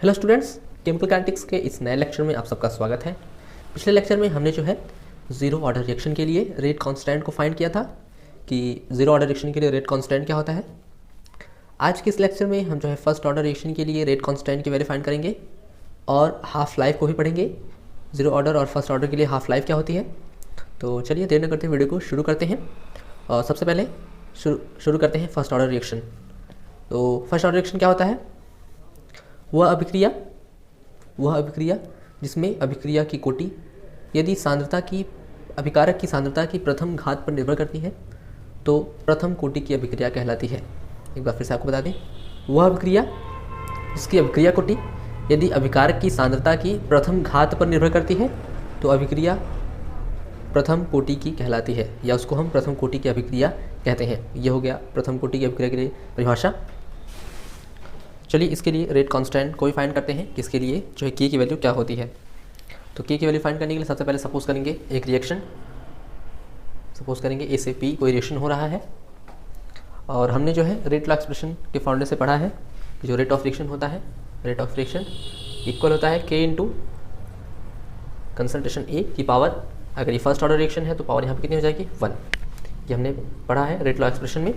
Hello students, chemical kinetics के इस नए लेक्चर में आप सबका स्वागत है। पिछले लेक्चर में हमने जो है ज़ीरो ऑर्डर रिएक्शन के लिए रेट कांस्टेंट को फाइंड किया था कि ज़ीरो ऑर्डर रिएक्शन के लिए रेट कांस्टेंट क्या होता है। आज के इस लेक्चर में हम जो है फर्स्ट ऑर्डर रिएक्शन के लिए रेट कांस्टेंट की वैल्यू फाइंड करेंगे और हाफ लाइफ को भी पढ़ेंगे। ज़ीरो ऑर्डर और फर्स्ट ऑर्डर के लिए हाफ लाइफ क्या होती है। तो चलिए देर न करते वीडियो को शुरू करते हैं। और सबसे पहले शुरू करते हैं फर्स्ट ऑर्डर रिएक्शन। तो फर्स्ट ऑर्डर रिएक्शन क्या होता है? वह अभिक्रिया जिसमें अभिक्रिया की कोटि यदि अभिकारक की सांद्रता की प्रथम घात पर निर्भर करती है तो प्रथम कोटि की अभिक्रिया कहलाती है। एक बार फिर से आपको बता दें, वह अभिक्रिया जिसकी अभिक्रिया कोटि यदि अभिकारक की सांद्रता की प्रथम घात पर निर्भर करती है तो अभिक्रिया प्रथम कोटि की कहलाती है, या उसको हम प्रथम कोटि की अभिक्रिया कहते हैं। यह हो गया प्रथम कोटि की अभिक्रिया के लिए परिभाषा। चलिए इसके लिए रेट कांस्टेंट को भी फाइंड करते हैं कि इसके लिए जो है के की वैल्यू क्या होती है। तो के की वैल्यू फाइंड करने के लिए सबसे पहले सपोज करेंगे एक रिएक्शन। सपोज करेंगे ए से पी कोई रिएक्शन हो रहा है और हमने जो है रेट लॉ एक्सप्रेशन के फॉर्मूले से पढ़ा है कि जो रेट ऑफ रिएक्शन होता है, रेट ऑफ रिएक्शन इक्वल होता है के इंटू कंसंट्रेशन ए की पावर। अगर ये फर्स्ट ऑर्डर रिएक्शन है तो पावर यहाँ पे कितनी हो जाएगी? 1। ये हमने पढ़ा है रेट लॉ एक्सप्रेशन में।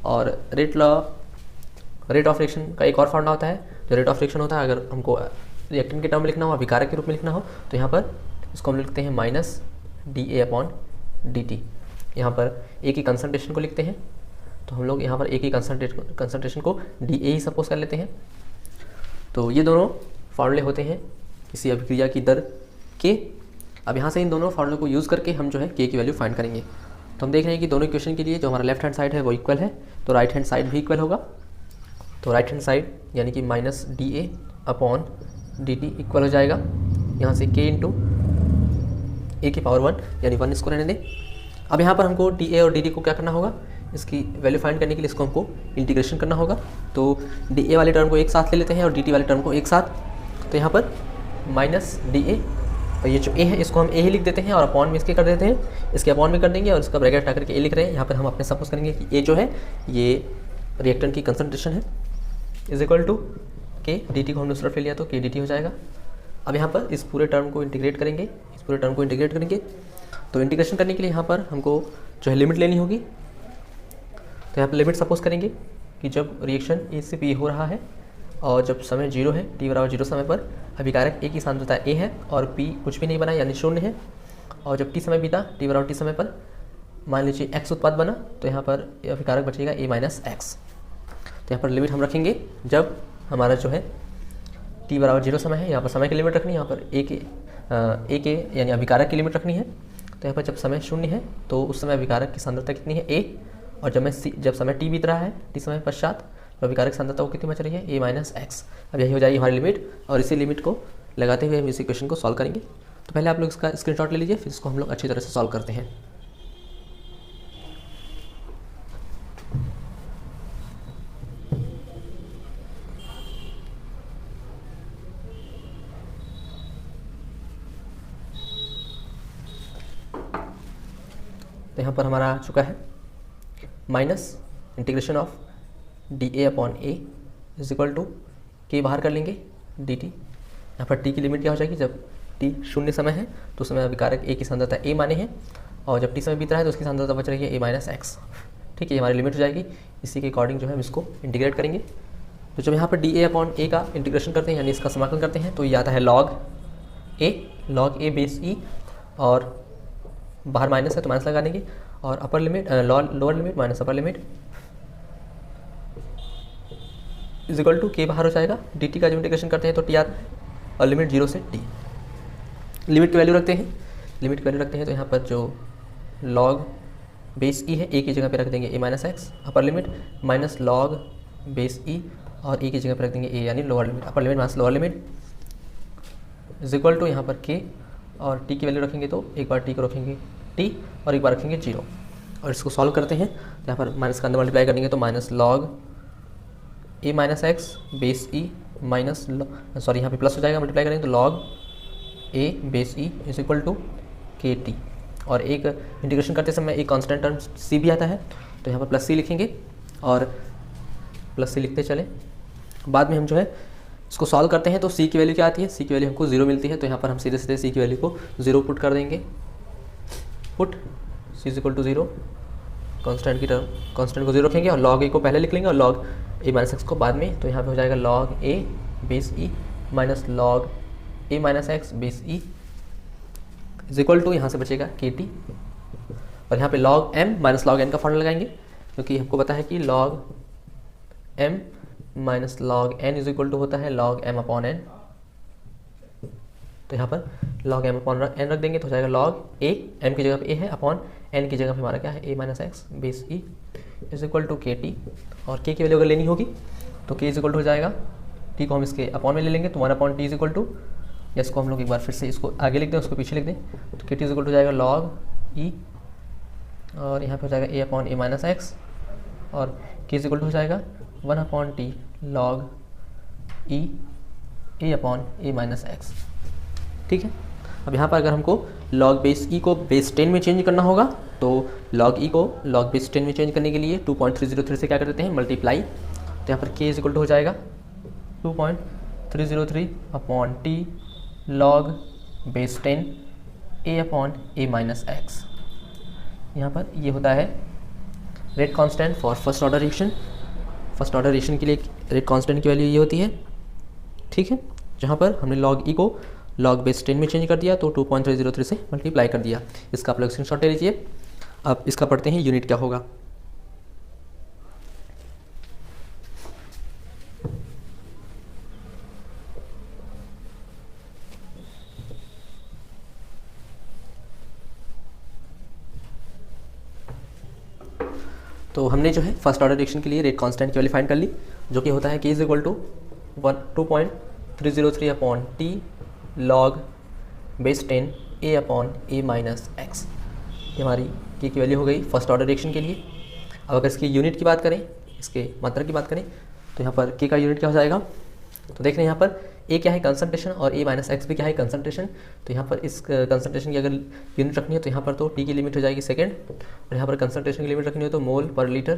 और रेट ऑफ रिएक्शन का एक और फॉर्मूला होता है। जो रेट ऑफ रिएक्शन होता है, अगर हमको रिएक्टेंट के टर्म में लिखना हो, अभिकारक के रूप में लिखना हो, तो यहाँ पर इसको हम लिखते हैं माइनस dA/dt। यहाँ पर ए की कंसंट्रेशन को लिखते हैं, तो हम लोग यहाँ पर ए की कंसंट्रेशन को dA ही सपोज कर लेते हैं। तो ये दोनों फार्मूले होते हैं किसी अभिक्रिया की दर के। अब यहाँ से इन दोनों फार्मूले को यूज़ करके हम जो है के की वैल्यू फाइंड करेंगे। तो हम देख रहे हैं कि दोनों इक्वेशन के लिए जो हमारा लेफ्ट हैंड साइड है वो इक्वल है, तो राइट हैंड साइड भी इक्वल होगा। तो राइट हैंड साइड यानी कि माइनस dA/dt इक्वल हो जाएगा यहाँ से k इंटू ए की पावर 1 यानी 1 इसको रहने दें। अब यहाँ पर हमको dA और dt को क्या करना होगा? इसकी वैल्यू फाइंड करने के लिए इसको हमको इंटीग्रेशन करना होगा। तो dA वाले टर्म को एक साथ ले लेते हैं और dt वाले टर्म को एक साथ। तो यहाँ पर माइनस dA और ये जो a है इसको हम a ही लिख देते हैं और अपॉन में इसके कर देते हैं, इसके अपॉन में कर देंगे और इसका ब्रैकेट हटा करके a लिख रहे हैं। यहाँ पर हम अपने सपोज करेंगे कि a जो है ये रिएक्टेंट की कंसंट्रेशन है, इज इक्वल टू के dt को हमने उस तरफ ले लिया तो के dt हो जाएगा। अब यहाँ पर इस पूरे टर्म को इंटीग्रेट करेंगे, तो इंटीग्रेशन करने के लिए यहाँ पर हमको जो है लिमिट लेनी होगी। तो यहाँ पर लिमिट सपोज करेंगे कि जब रिएक्शन ए से पी हो रहा है और जब समय 0 है, t बराबर 0 समय पर अभिकारक ए की सांद्रता a है और p कुछ भी नहीं बना यानी 0 है। और जब t समय बीता, t बराबर t समय पर मान लीजिए x उत्पाद बना, तो यहाँ पर अभिकारक बचेगा a माइनस एक्स। तो यहाँ पर लिमिट हम रखेंगे जब हमारा जो है t बराबर 0 समय है, यहाँ पर समय की लिमिट रखनी है, यहाँ पर a के यानी अभिकारक की लिमिट रखनी है। तो यहाँ पर जब समय 0 है तो उस समय अभिकारक की सांद्रता कितनी है? a। और जब समय t बीत रहा है, t समय पश्चात, तो अभिकारक सांद्रता को कितनी बच रही है? a minus x. अब यही हो जाएगी हमारी लिमिट और इसी लिमिट को लगाते हुए हम इस इक्वेशन को सॉल्व करेंगे। तो पहले आप लोग इसका स्क्रीनशॉट ले लीजिए, फिर इसको हम लोग अच्छी तरह से सॉल्व करते हैं। तो यहाँ पर हमारा आ चुका है minus integration of dA/a is equal to k बाहर कर लेंगे dt। यहाँ पर t की लिमिट क्या हो जाएगी? जब t 0 समय है तो उस समय अभिकारक a की सांद्रता a माने हैं और जब t समय बीत रहा है तो उसकी सांद्रता बच रही है a माइनस एक्स। ठीक है, हमारी लिमिट हो जाएगी। इसी के अकॉर्डिंग जो है हम इसको इंटीग्रेट करेंगे। तो जब यहाँ पर dA/a का इंटीग्रेशन करते हैं यानी इसका समाकलन करते हैं तो ये आता है log a बेस e और बाहर माइनस है तो माइनस लगा देंगे और upper limit lower limit minus upper limit is equal to k बाहर हो जाएगा। dt का जो इंटीग्रेशन करते हैं तो टी आर और लिमिट 0 से t। लिमिट की वैल्यू रखते हैं तो यहाँ पर जो log बेस e है a की जगह पे रख देंगे a minus x, upper limit minus log base e और a की जगह पे रख देंगे a यानी lower limit, upper limit minus lower limit is equal to यहाँ पर k और t की वैल्यू रखेंगे तो एक बार t को रखेंगे t और एक बार रखेंगे 0 और इसको सॉल्व करते हैं। तो यहाँ पर माइनस का अंदर मल्टीप्लाई करेंगे तो minus log a minus x base e minus यहाँ पे प्लस हो जाएगा, मल्टीप्लाई करेंगे तो log a base e is equal to k t. और एक इंटीग्रेशन करते समय एक कांस्टेंट टर्म c भी आता है, तो यहाँ पर प्लस c लिखेंगे और प्लस c लिखते चले। बाद में हम जो है इसको सॉल्व करते हैं तो सी की वैल्यू क्या आती है, सी की वैल्यू हमको 0 मिलती है, तो यहाँ पर हम सीधे सीधे सी की वैल्यू को 0 पुट कर देंगे। Put c is equal to 0, constant की टर्म कॉन्स्टेंट को 0 रखेंगे और लॉग ए को पहले लिख लेंगे और लॉग ए माइनस एक्स को बाद में। तो यहाँ पे हो जाएगा log a base e minus log a minus x base e is equal to, यहाँ से बचेगा के टी, और यहाँ पे log m minus log n का फॉर्मूला लगाएंगे, क्योंकि हमको पता है कि log m minus log n is equal to होता है लॉग एम अपॉन एन। तो यहाँ पर लॉग एम अपॉन एन रख देंगे तो हो जाएगा लॉग ए, एम की जगह पे ए है, अपॉन एन की जगह पे हमारा क्या है, A minus x base e is equal to k t, और के की वैल्यू अगर लेनी होगी तो के इज इक्वल टू हो जाएगा, टी को हम इसके अपॉन में ले लेंगे तो 1 upon t is equal to, या इसको हम लोग एक बार फिर से इसको आगे लिख दें उसको पीछे लिख दें, तो के टी इज इक्वल टू हो जाएगा लॉग ई, और यहाँ पे हो जाएगा ए अपॉन ए माइनस एक्स, और के इज इक्वल टू हो जाएगा 1 upon t log E A upon a minus x. ठीक है, अब यहाँ पर अगर हमको लॉग बेस ई को बेस 10 में चेंज करना होगा तो लॉग ई को लॉग बेस 10 में चेंज करने के लिए 2.303 से क्या कर देते हैं, मल्टीप्लाई। तो यहाँ पर के इज इक्वल टू हो जाएगा 2.303 upon t log base 10 a upon a minus x. यहाँ पर ये होता है rate constant for first order reaction. First order reaction के लिए रेट कांस्टेंट की वैल्यू ये होती है। ठीक है, जहाँ पर हमने लॉग ई को लॉग बेस 10 में चेंज कर दिया तो 2.303 से मल्टीप्लाई कर दिया। इसका आप लोग स्क्रीनशॉट ले लीजिए। अब इसका पढ़ते हैं यूनिट क्या होगा। तो हमने जो है फर्स्ट ऑर्डर रिएक्शन के लिए रेट कांस्टेंट की वैल्यू फाइंड कर ली, जो कि होता है k is equal to 2.303 upon t log base 10 a upon a minus x. ये हमारी के की वैल्यू हो गई फर्स्ट ऑर्डर रिएक्शन के लिए। अब अगर इसकी यूनिट की बात करें, इसके मात्रा की बात करें, तो यहाँ पर के का यूनिट क्या हो जाएगा, तो देख रहे हैं यहाँ पर ए क्या है कंसंट्रेशन और ए माइनस एक्स भी क्या है कंसंट्रेशन। तो यहाँ पर इस कंसंट्रेशन की अगर यूनिट रखनी है तो यहाँ पर तो टी की लिमिट हो जाएगी सेकेंड, और यहाँ पर कंसंट्रेशन की लिमिट रखनी है तो मोल पर लीटर,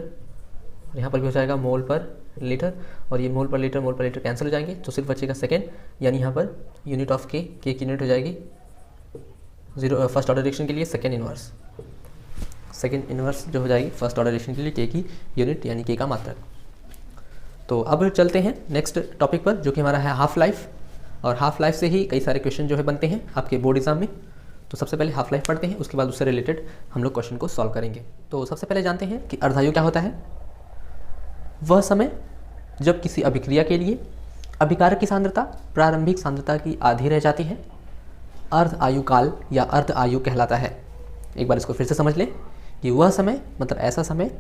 और यहाँ पर भी हो जाएगा मोल पर लीटर, और ये मोल पर लीटर कैंसिल हो जाएंगे तो सिर्फ बचेगा सेकेंड, यानी यहाँ पर यूनिट ऑफ के की यूनिट हो जाएगी 0 फर्स्ट ऑर्डर रिएक्शन के लिए सेकेंड इनवर्स जो हो जाएगी फर्स्ट ऑर्डर रिएक्शन के लिए के की यूनिट यानी के का मात्रक। तो अब चलते हैं नेक्स्ट टॉपिक पर, जो कि हमारा है हाफ लाइफ, और हाफ लाइफ से ही कई सारे क्वेश्चन जो है बनते हैं आपके बोर्ड एग्जाम में। तो सबसे पहले हाफ लाइफ पढ़ते हैं, उसके बाद उससे रिलेटेड हम लोग क्वेश्चन को सॉल्व करेंगे। तो सबसे पहले जानते हैं कि अर्धायु क्या होता है। वह समय जब किसी अभिक्रिया के लिए अभिकारक की सांद्रता प्रारंभिक सांद्रता की आधी रह जाती है, अर्ध आयु काल या अर्ध आयु कहलाता है। एक बार इसको फिर से समझ लें कि वह समय मतलब ऐसा समय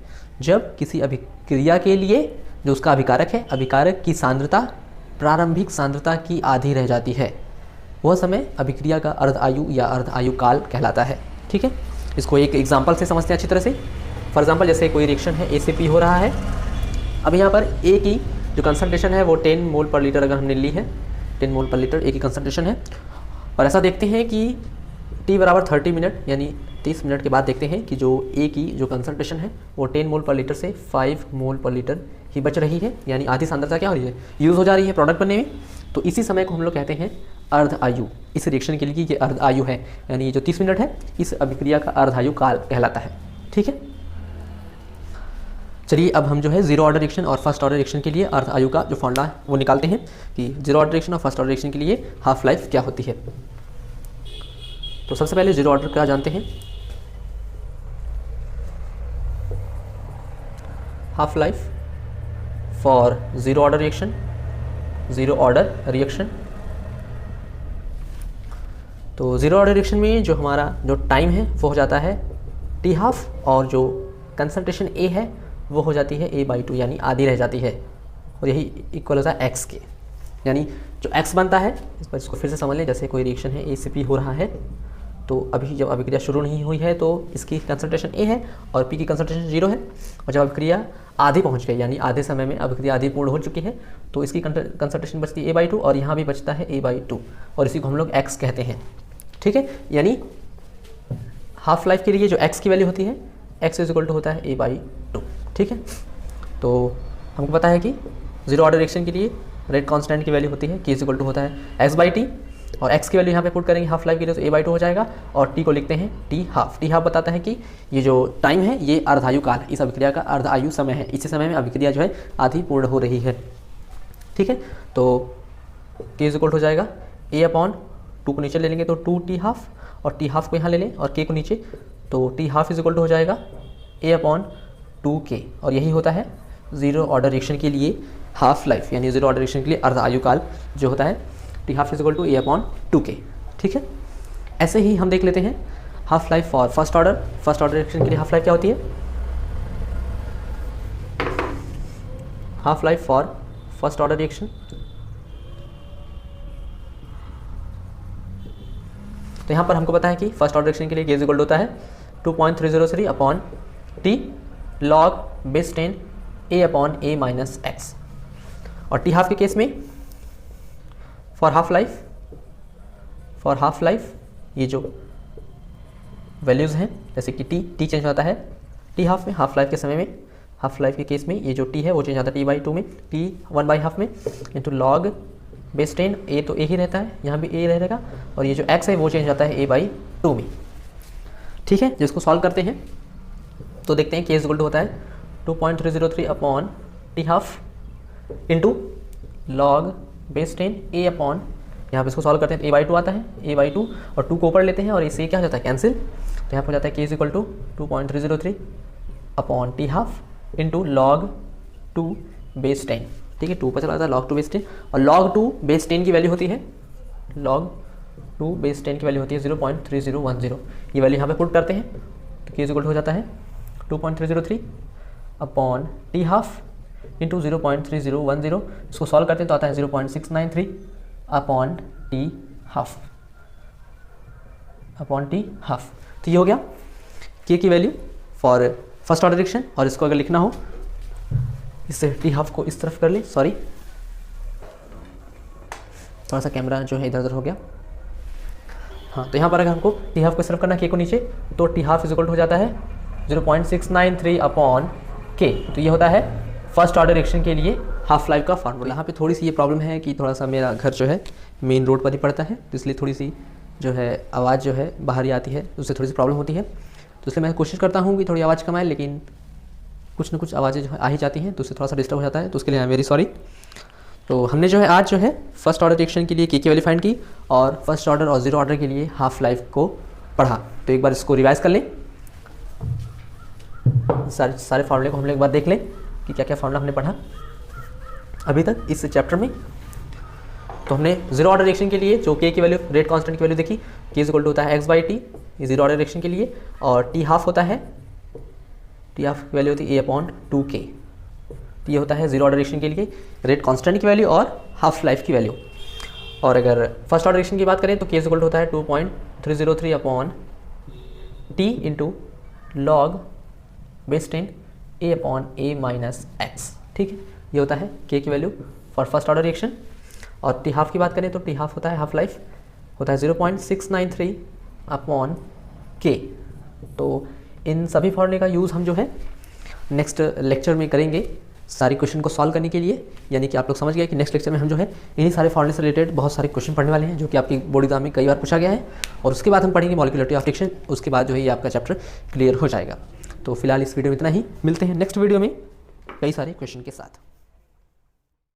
जब किसी अभिक्रिया के लिए जो उसका अभिकारक है, अभिकारक की सांद्रता प्रारंभिक सांद्रता की आधी रह जाती है, वह समय अभिक्रिया का अर्ध आयु या अर्ध आयु काल कहलाता है। ठीक है, इसको एक एग्जांपल से समझते हैं अच्छी तरह से। फॉर एग्जांपल जैसे कोई रिएक्शन है ए से पी हो रहा है। अब यहाँ पर ए की जो कंसंट्रेशन है वो 10 मोल पर लीटर अगर हमने ली है, 10 मोल पर लीटर ए की कंसंट्रेशन है, और ऐसा देखते हैं कि टी बराबर 30 मिनट यानी 30 मिनट के बाद देखते हैं कि जो ए की जो कंसंट्रेशन है वो 10 मोल पर लीटर से 5 मोल पर लीटर ही बच रही है, यानी आधी सांद्रता क्या हो रही है, यूज़ हो जा रही है प्रोडक्ट बनने में। तो इसी समय को हम लोग कहते हैं अर्ध आयु। इस रिएक्शन के लिए ये अर्ध आयु है, यानी ये जो 30 मिनट है इस अभिक्रिया का अर्ध आयु काल कहलाता है। ठीक है, चलिए अब हम जो है जीरो ऑर्डर रिएक्शन और फर्स्ट ऑर्डर रिएक्शन के लिए अर्ध आयु का जो फॉर्मूला है वो निकालते हैं कि जीरो ऑर्डर रिएक्शन और फर्स्ट ऑर्डर रिएक्शन के लिए हाफ लाइफ क्या होती है। तो सबसे पहले जीरो ऑर्डर क्या जानते हैं। Half life for zero order reaction. तो जीरो ऑर्डर रिएक्शन में जो हमारा जो टाइम है वो हो जाता है टी हाफ, और जो कंसंट्रेशन ए है वो हो जाती है a/2 यानी आधी रह जाती है, और यही इक्वल होता है x के, यानी जो x बनता है इस पर इसको फिर से समझ लें। जैसे कोई रिएक्शन है a से p हो रहा है, तो अभी जब अभिक्रिया शुरू नहीं हुई है तो इसकी कंसंट्रेशन a है और p की कंसंट्रेशन 0 है, और जब अभिक्रिया आधी पहुंच गई यानी आधे समय में अभिक्रिया आधी पूर्ण हो चुकी है तो इसकी कंसंट्रेशन बचती है a/2, और यहाँ भी बचता है a/2, और इसी को हम लोग x कहते हैं। ठीक है, यानी हाफ लाइफ के लिए जो x की वैल्यू होती है x इज इक्वल टू होता है a/2। ठीक है, तो हमको पता है कि जीरो ऑर्डर रिएक्शन के लिए रेट कांस्टेंट की वैल्यू होती है k इक्वल टू होता है x/t, और x की वैल्यू यहाँ पे पुट करेंगे हाफ लाइफ के लिए तो a/2 हो जाएगा, और t को लिखते हैं t हाफ। t हाफ बताता है कि ये जो टाइम है ये अर्धायु काल है, इस अभिक्रिया का अर्धायु समय है, इसी समय में अभिक्रिया जो है आधी पूर्ण हो रही है। ठीक है, तो k इक्वल हो जाएगा a/2 को नीचे ले लेंगे तो 2t हाफ, और t हाफ को यहाँ ले लें और k को नीचे, तो t हाफ इक्वल हो जाएगा a/2k, और यही होता है जीरो ऑर्डर रिएक्शन के लिए हाफ लाइफ, यानी जीरो ऑर्डर रिएक्शन के लिए अर्धायु काल जो होता है t half equal to a/2k। ठीक है, ऐसे ही हम देख लेते हैं half life for first order reaction के लिए हाफ लाइफ क्या होती है। Half life for first order reaction, तो यहाँ पर हमको पता है कि फर्स्ट ऑर्डर रिएक्शन के लिए k इक्वल होता है 2.303 upon t log base 10 a/a minus x, और t हाफ के केस में फॉर हाफ लाइफ ये जो वैल्यूज़ हैं जैसे कि t चेंज होता है t हाफ में, हाफ लाइफ के समय में, हाफ लाइफ के केस में ये जो t है वो चेंज होता है t/2 में, t 1/2 में इंटू log बेस 10, a तो a ही रहता है, यहाँ भी a रहेगा, और ये जो x है वो चेंज होता है a/2 में। ठीक है, जिसको सॉल्व करते हैं तो देखते हैं k इक्वल टू होता है 2.303 upon t half into log base 10 a upon, यहाँ पे इसको सॉल्व करते हैं तो a/2 आता है, a/2 और 2 को ऊपर लेते हैं और इससे क्या हो जाता है कैंसिल, तो यहाँ पर हो जाता है k equal to 2.303 upon t half into log 2 base 10। ठीक है, 2 पर चला जाता है log 2 बेस 10, और log 2 बेस 10 की वैल्यू होती है, log 2 बेस 10 की वैल्यू होती है 0.3010, ये वैल्यू यहाँ पे पुट करते हैं तो k इक्वल हो जाता है 2.303 अपॉन t हाफ इंटू 0.3010, इसको सॉल्व करते हैं तो आता है 0.693 अपॉन t हाफ, तो ये हो गया k की value for first order reaction. और इसको अगर लिखना हो इससे t हाफ को इस तरफ कर ले, सॉरी थोड़ा सा कैमरा जो है इधर उधर हो गया। हाँ, तो यहाँ पर अगर हमको t हाफ को इस तरफ करना k को नीचे, तो t हाफ इक्वल हो जाता है 0.693 अपॉन k, तो ये होता है फर्स्ट ऑर्डर रिएक्शन के लिए हाफ लाइफ का फार्मूला। यहाँ पे थोड़ी सी ये प्रॉब्लम है कि थोड़ा सा मेरा घर जो है मेन रोड पर ही पड़ता है, तो इसलिए थोड़ी सी जो है आवाज़ जो है बाहर ही आती है, उससे थोड़ी सी प्रॉब्लम होती है, तो इसलिए मैं कोशिश करता हूँ कि थोड़ी आवाज़ कम आए, लेकिन कुछ न कुछ आवाज़ें जो है आ ही जाती हैं, तो उससे थोड़ा सा डिस्टर्ब हो जाता है, तो उसके लिए आई एम वेरी सॉरी। तो हमने जो है आज जो है फर्स्ट ऑर्डर रिएक्शन के लिए k की वैल्यू फाइंड की, और फर्स्ट ऑर्डर और जीरो ऑर्डर के लिए हाफ लाइफ को पढ़ा। तो एक बार इसको रिवाइज कर लें, सारे फार्मूले को हम लोग एक बार देख लें कि क्या क्या फार्मूला हमने पढ़ा अभी तक इस चैप्टर में। तो हमने जीरो ऑर्डर रिएक्शन के लिए जो k की वैल्यू, रेट कांस्टेंट की वैल्यू देखी, k इक्वल होता है x/t, ये जीरो ऑर्डर रिएक्शन के लिए, और t हाफ होता है, t हाफ की वैल्यू होती है a/2k, तो ये होता है जीरो ऑर्डर रिएक्शन के लिए रेट कांस्टेंट की वैल्यू और हाफ लाइफ की वैल्यू। और अगर फर्स्ट ऑर्डर रिएक्शन की बात करें तो k इक्वल होता है 2.303 upon t into log base 10 a/a minus x। ठीक है, ये होता है k की value for first order reaction. और t हाफ की बात करें तो t हाफ होता है, हाफ लाइफ होता है 0.693 अपॉन k। तो इन सभी फॉर्मूले का यूज़ हम जो है नेक्स्ट लेक्चर में करेंगे सारी क्वेश्चन को सॉल्व करने के लिए, यानी कि आप लोग समझ गए कि नेक्स्ट लेक्चर में हम जो है इन्हीं सारे फॉर्मूले से रिलेटेड बहुत सारे क्वेश्चन पढ़ने वाले हैं, जो कि आपकी बोर्ड एग्जाम में कई बार पूछा गया है, और उसके बाद हम पढ़ेंगे मॉलिक्यूलरिटी ऑफ फ्रिक्शन। उसके बाद जो है ये आपका चैप्टर क्लियर हो जाएगा। तो फिलहाल इस वीडियो में इतना ही, मिलते हैं नेक्स्ट वीडियो में कई सारे क्वेश्चन के साथ।